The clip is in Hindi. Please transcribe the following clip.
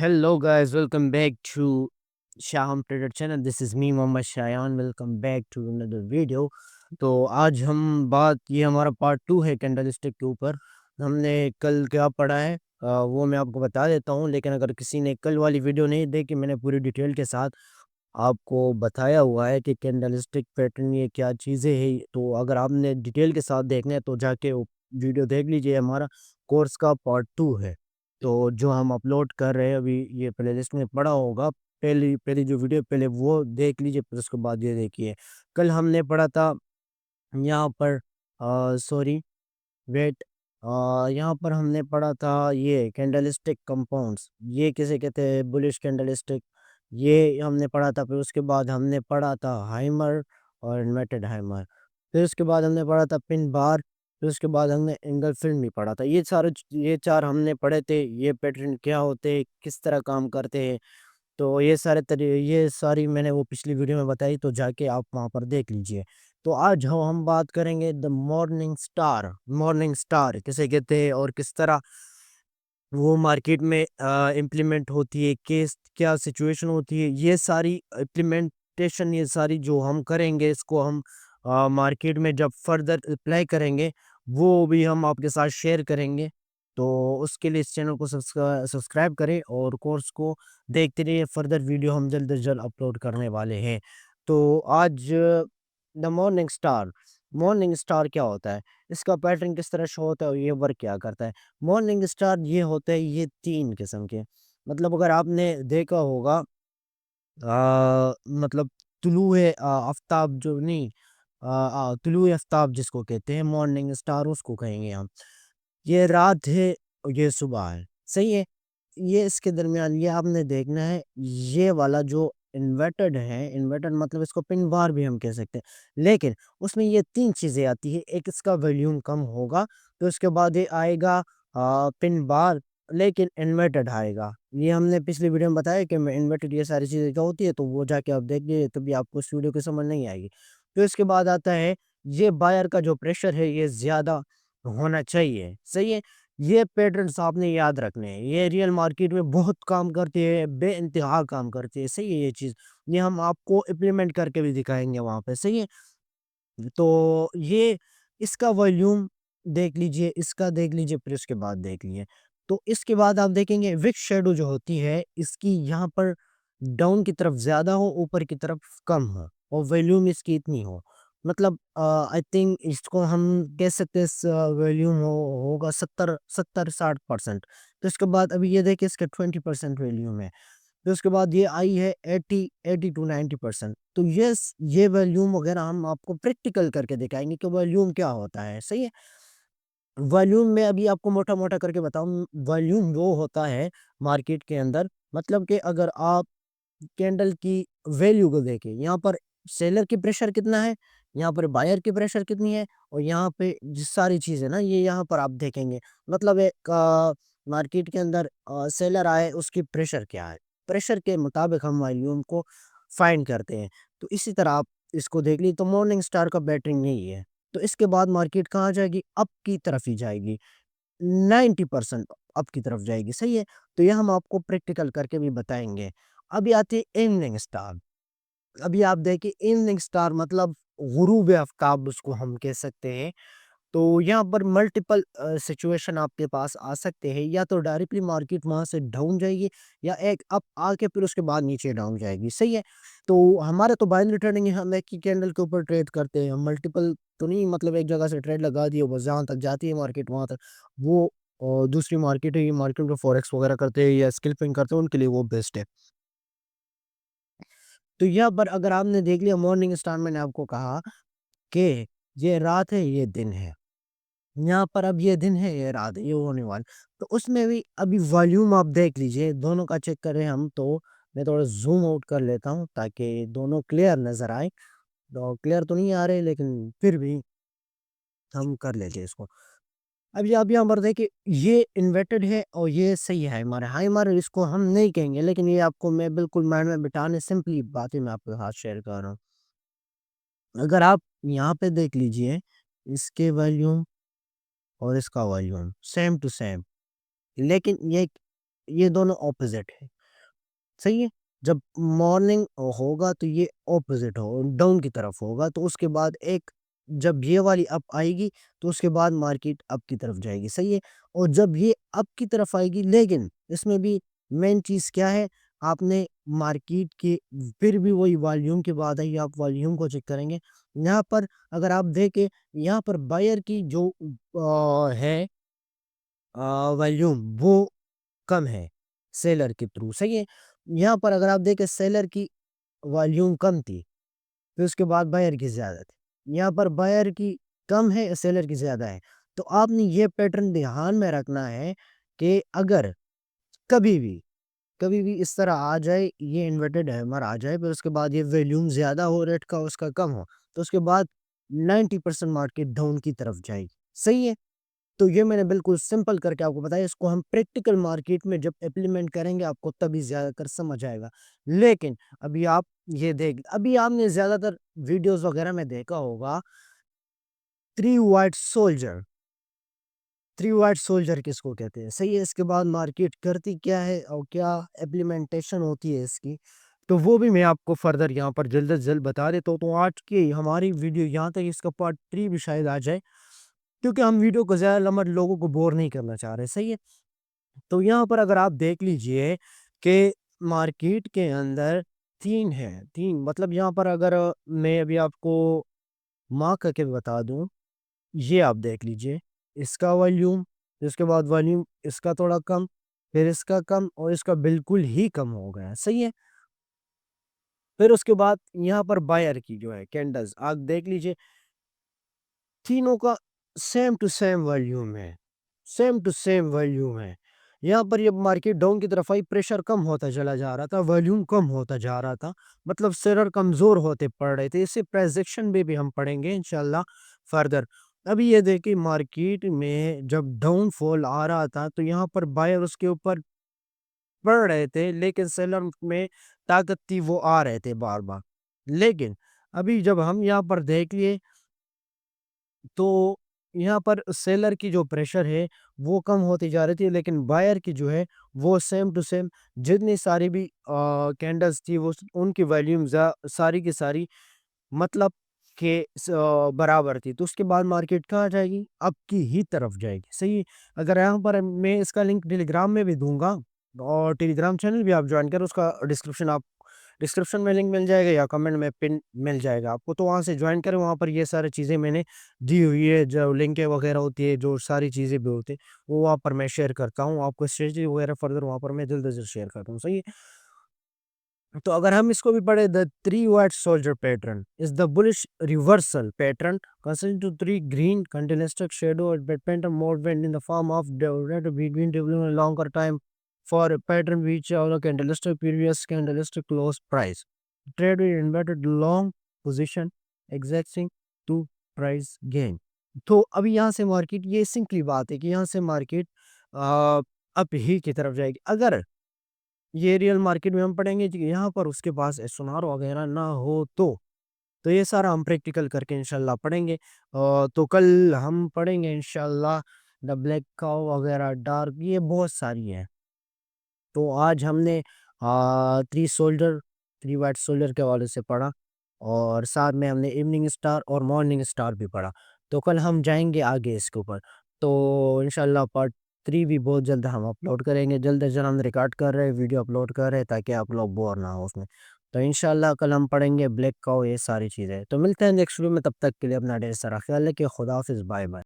Hello guys, welcome back to Shaham Trader channel. This is me Mohammad Shayan. Welcome back to another video. तो आज हम बात ये हमारा पार्ट 2 है कैंडलस्टिक के ऊपर। हमने कल क्या पढ़ा है वो मैं आपको बता देता हूँ, लेकिन अगर किसी ने कल वाली वीडियो नहीं देखी, मैंने पूरी डिटेल के साथ आपको बताया हुआ है कि कैंडलस्टिक पैटर्न ये क्या चीज़ें हैं। तो अगर आपने डिटेल के साथ देखना है तो जाके वो वीडियो देख लीजिए। हमारा कोर्स का पार्ट 2 है। तो जो हम अपलोड कर रहे हैं अभी, ये प्लेलिस्ट में पड़ा होगा। पहली पहली जो वीडियो पहले वो देख लीजिए, फिर उसके बाद ये देखिए। कल हमने पढ़ा था यहाँ पर सॉरी वेट यहाँ पर हमने पढ़ा था ये कैंडलस्टिक कंपाउंड्स, ये किसे कहते हैं, बुलिश कैंडलस्टिक, ये हमने पढ़ा था। फिर उसके बाद हमने पढ़ा था हाइमर और इन्वर्टेड हाइमर। फिर उसके बाद हमने पढ़ा था पिन बार। फिर उसके बाद हमने एंगल फिल्म भी पढ़ा था। ये चार हमने पढ़े थे। ये पैटर्न क्या होते हैं, किस तरह काम करते हैं, तो ये सारी मैंने वो पिछली वीडियो में बताई, तो जाके आप वहाँ पर देख लीजिए। तो आज हम बात करेंगे the morning star. Morning star किसे कहते हैं और किस तरह वो मार्केट में इम्प्लीमेंट होती है, किस क्या सिचुएशन होती है, ये सारी इम्प्लीमेंटेशन, ये सारी जो हम करेंगे, इसको हम मार्केट में जब फर्दर अप्लाई करेंगे, वो भी हम आपके साथ शेयर करेंगे। तो उसके लिए इस चैनल को सब्सक्राइब करें और कोर्स को देखते रहिए। फर्दर वीडियो हम जल्द से जल्द अपलोड करने वाले हैं। तो आज द मॉर्निंग स्टार क्या होता है, इसका पैटर्न किस तरह शो होता है और ये वर्क क्या करता है। मॉर्निंग स्टार ये होते हैं, ये 3 किस्म के। मतलब अगर आपने देखा होगा मतलब तुलुए आफ्ताब जो नहीं तुलुए आफ्ताब जिसको कहते हैं, मॉर्निंग स्टार उसको कहेंगे हम। ये रात है और ये सुबह है, सही है। ये इसके दरमियान ये आपने देखना है, ये वाला जो इन्वर्टेड है, इन्वर्टेड मतलब इसको पिन बार भी हम कह सकते हैं। लेकिन उसमें ये 3 चीज़ें आती है। एक इसका वॉल्यूम कम होगा, तो उसके बाद ये आएगा पिन बार, लेकिन इन्वर्टेड आएगा। ये हमने पिछली वीडियो में बताया कि इन्वर्टेड ये सारी चीज़ें क्या होती है, तो वो जाके आप देखिए, तभी आपको इस वीडियो की समझ नहीं आएगी। तो इसके बाद आता है, ये बायर का जो प्रेशर है ये ज़्यादा होना चाहिए, सही है। ये पैटर्न्स आपने याद रखने हैं, ये रियल मार्केट में बहुत काम करती है, बेइंतहा काम करती है, सही है ये चीज़। ये हम आपको इम्प्लीमेंट करके भी दिखाएँगे वहाँ पे, सही है। तो ये इसका वॉल्यूम देख लीजिए, इसका देख लीजिए, फिर उसके बाद देख लीजिए। तो इसके बाद आप देखेंगे विक शैडो जो होती है, इसकी यहाँ पर डाउन की तरफ ज़्यादा हो, ऊपर की तरफ कम हो और वॉल्यूम इसकी इतनी हो। मतलब आई थिंक इसको हम कह सकते हैं वॉल्यूम होगा 70-60%। तो इसके बाद अभी ये देखिए, इसका 20% वॉल्यूम है। फिर उसके बाद ये आई है 80 टू 90%। तो ये वॉल्यूम वगैरह हम आपको प्रैक्टिकल करके दिखाएँगे कि वॉल्यूम क्या होता है, सही है। वॉल्यूम में अभी आपको मोटा-मोटा करके बताऊँ, वॉल्यूम वो होता है मार्केट के अंदर, मतलब कि अगर आप कैंडल की वैल्यू को देखें, यहाँ पर सेलर की प्रेशर कितना है, यहाँ पर बायर की प्रेशर कितनी है, और यहाँ पे जो सारी चीज़ें ना, ये यहाँ पर आप देखेंगे। मतलब एक मार्केट के अंदर सेलर आए, उसकी प्रेशर क्या है, प्रेशर के मुताबिक हम वॉल्यूम को फाइंड करते हैं। तो इसी तरह आप इसको देख लीजिए। तो मॉर्निंग स्टार का बैटरिंग यही है। तो इसके बाद मार्केट कहाँ जाएगी, अप की तरफ ही जाएगी। 90% अप की तरफ जाएगी, सही है। तो ये हम आपको प्रैक्टिकल करके भी बताएँगे। अभी आती है इवनिंग स्टार। अभी आप देखिए, इवनिंग स्टार मतलब गुरूब आफ्ताब उसको हम कह सकते हैं। तो यहाँ पर मल्टीपल सिचुएशन आपके पास आ सकते हैं, या तो डायरेक्टली मार्केट वहाँ से डाउन जाएगी, या एक अप आके फिर उसके बाद नीचे डाउन जाएगी, सही है। तो हमारा तो बाइनरी ट्रेडिंग है, हम एक ही कैंडल के ऊपर ट्रेड करते हैं, हम मल्टीपल तो नहीं, मतलब एक जगह से ट्रेड लगा दिए, बस जहाँ तक जाती है मार्केट वहाँ तक। वो दूसरी मार्केट है, ये मार्केट में फॉरेक्स वगैरह करते हैं या स्किल्पिंग करते हैं, उनके लिए वो बेस्ट है। तो यहाँ पर अगर आपने देख लिया मॉर्निंग स्टार, मैंने आपको कहा कि ये रात है, ये दिन है। यहाँ पर अब ये दिन है, ये रात है, ये होने वाला। तो उसमें भी अभी वॉल्यूम आप देख लीजिए, दोनों का चेक करें हम तो। मैं थोड़ा ज़ूम आउट कर लेता हूँ ताकि दोनों क्लियर नज़र आए। तो क्लियर तो नहीं आ रहे, लेकिन फिर भी हम कर लेते हैं इसको। अभी आप यहाँ पर देखिए, ये इन्वर्टेड है और ये सही है हमारे। हाई हमारे इसको हम नहीं कहेंगे, लेकिन ये आपको मैं बिल्कुल माइंड में बिठाने सिंपली बातें मैं आपके साथ शेयर कर रहा हूँ। अगर आप यहाँ पे देख लीजिए, इसके वॉल्यूम और इसका वॉल्यूम सेम टू सेम, लेकिन ये ये दोनों ऑपोजिट है, सही है। जब मॉर्निंग होगा तो ये ऑपोजिट हो डाउन की तरफ होगा, तो उसके बाद एक जब ये वाली अप आएगी तो उसके बाद मार्केट अप की तरफ जाएगी, सही है। और जब ये अप की तरफ आएगी, लेकिन इसमें भी मेन चीज़ क्या है, आपने मार्केट के फिर भी वही वॉल्यूम के बाद आई, आप वॉल्यूम को चेक करेंगे। यहाँ पर अगर आप देखें, यहाँ पर बायर की जो है वॉल्यूम वो कम है सेलर के थ्रू, सही है। यहाँ पर अगर आप देखें सेलर की वॉल्यूम कम थी, फिर उसके बाद बायर की ज़्यादा थी। यहाँ पर बायर की कम है, सेलर की ज़्यादा है। तो आपने ये पैटर्न ध्यान में रखना है कि अगर कभी भी कभी भी इस तरह आ जाए, ये इन्वर्टेड हैमर आ जाए, फिर उसके बाद ये वॉल्यूम ज़्यादा हो रेट का, उसका कम हो, तो उसके बाद 90% मार्केट डाउन की तरफ जाएगी, सही है। तो ये मैंने बिल्कुल सिंपल करके आपको बताया, इसको हम प्रैक्टिकल मार्केट में जब इम्प्लीमेंट करेंगे आपको तभी ज़्यादातर समझ आएगा। लेकिन अभी आप ये देख अभी आपने ज़्यादातर वीडियोज़ वगैरह में देखा होगा, 3 व्हाइट सोल्जर, 3 व्हाइट सोल्जर किसको कहते हैं? सही है, इसके बाद मार्केट करती क्या है और क्या इम्प्लीमेंटेशन होती है इसकी, तो वो भी मैं आपको फर्दर यहाँ पर जल्द से जल्द बता देता हूँ। तो आज की हमारी वीडियो यहाँ तक, इसका पार्ट 3 भी शायद आ जाए, क्योंकि हम वीडियो को ज़्यादा लंबा लोगों को बोर नहीं करना चाह रहे, सही है। तो यहाँ पर अगर आप देख लीजिए कि मार्केट के अंदर 3 है, 3 मतलब यहाँ पर अगर मैं अभी आपको मार्क करके बता दूँ, ये आप देख लीजिए, इसका वॉल्यूम, इसके बाद वॉल्यूम इसका थोड़ा कम, फिर इसका कम और इसका बिल्कुल ही कम हो गया, सही है। फिर उसके बाद यहाँ पर बायर की जो है कैंडल्स आप देख लीजिए, तीनों का सेम टू सेम वॉल्यूम है, सेम टू सेम वॉल्यूम है। यहाँ पर ये मार्केट डाउन की तरफ आई, प्रेशर कम होता चला जा रहा था, वॉल्यूम कम होता जा रहा था, मतलब शेयर कमज़ोर होते पड़ रहे थे। इसे प्राइजेक्शन में भी हम पढ़ेंगे इंशाल्लाह फर्दर। अभी ये देखिए मार्केट में जब डाउनफॉल आ रहा था तो यहाँ पर बायर उसके ऊपर पड़ रहे थे, लेकिन सेलर में ताकत थी, वो आ रहे थे बार-बार। लेकिन अभी जब हम यहाँ पर देख लिए तो यहाँ पर सेलर की जो प्रेशर है वो कम होती जा रही थी, लेकिन बायर की जो है वो सेम टू सेम जितनी सारी भी कैंडल्स थी वो उनकी वॉल्यूम सारी की सारी मतलब के बराबर थी। तो उसके बाद मार्केट कहाँ जाएगी, अप की ही तरफ जाएगी, सही है। अगर यहाँ पर मैं इसका लिंक टेलीग्राम में भी दूंगा, और टेलीग्राम चैनल भी आप ज्वाइन करें, उसका डिस्क्रिप्शन में लिंक मिल जाएगा या कमेंट में पिन मिल जाएगा आपको, तो वहाँ से ज्वाइन करें। वहाँ पर ये सारी चीज़ें मैंने दी हुई है, जो लिंकें वगैरह होती है, जो सारी चीज़ें भी होती है, वो वहाँ पर मैं शेयर करता हूँ। आपको स्ट्रेटजी वगैरह फर्दर वहाँ पर मैं जल्द से जल्द शेयर करता हूँ, सही है। तो अगर हम इसको भी पढ़े, the 3 white soldier pattern is the bullish reversal pattern consisting to 3 green continuous shadow pattern movement in the form of between developing a longer time for a pattern which our candlestick previous candlestick close price. Trade with inverted long position exacting to price gain. तो अभी यहाँ से मार्केट, ये सिंपली बात है कि यहाँ से मार्केट अप ही की तरफ जाएगी। अगर ये रियल मार्केट में हम पढ़ेंगे कि यहाँ पर उसके पास एसओआर वगैरह ना हो तो ये सारा हम प्रैक्टिकल करके इंशाल्लाह पढ़ेंगे। तो कल हम पढ़ेंगे इंशाल्लाह द ब्लैक काउ वगैरह डार्क, ये बहुत सारी है। तो आज हमने 3 सोल्जर 3 वाइट सोल्जर के हवाले से पढ़ा, और साथ में हमने इवनिंग स्टार और मॉर्निंग स्टार भी पढ़ा। तो कल हम जाएँगे आगे इसके ऊपर। तो इंशाल्लाह पार्ट 3 भी बहुत जल्द हम अपलोड करेंगे। जल्द से जल्द हम रिकॉर्ड कर रहे हैं, वीडियो अपलोड कर रहे हैं ताकि आप लोग बोर ना हो उसमें। तो इंशाल्लाह कल हम पढ़ेंगे ब्लैक काउ, ये सारी चीज़ें। तो मिलते हैं नेक्स्ट वीडियो में, तब तक के लिए अपना ढेर सारा ख्याल रखिए। खुदा हाफ़िज़, बाय बाय।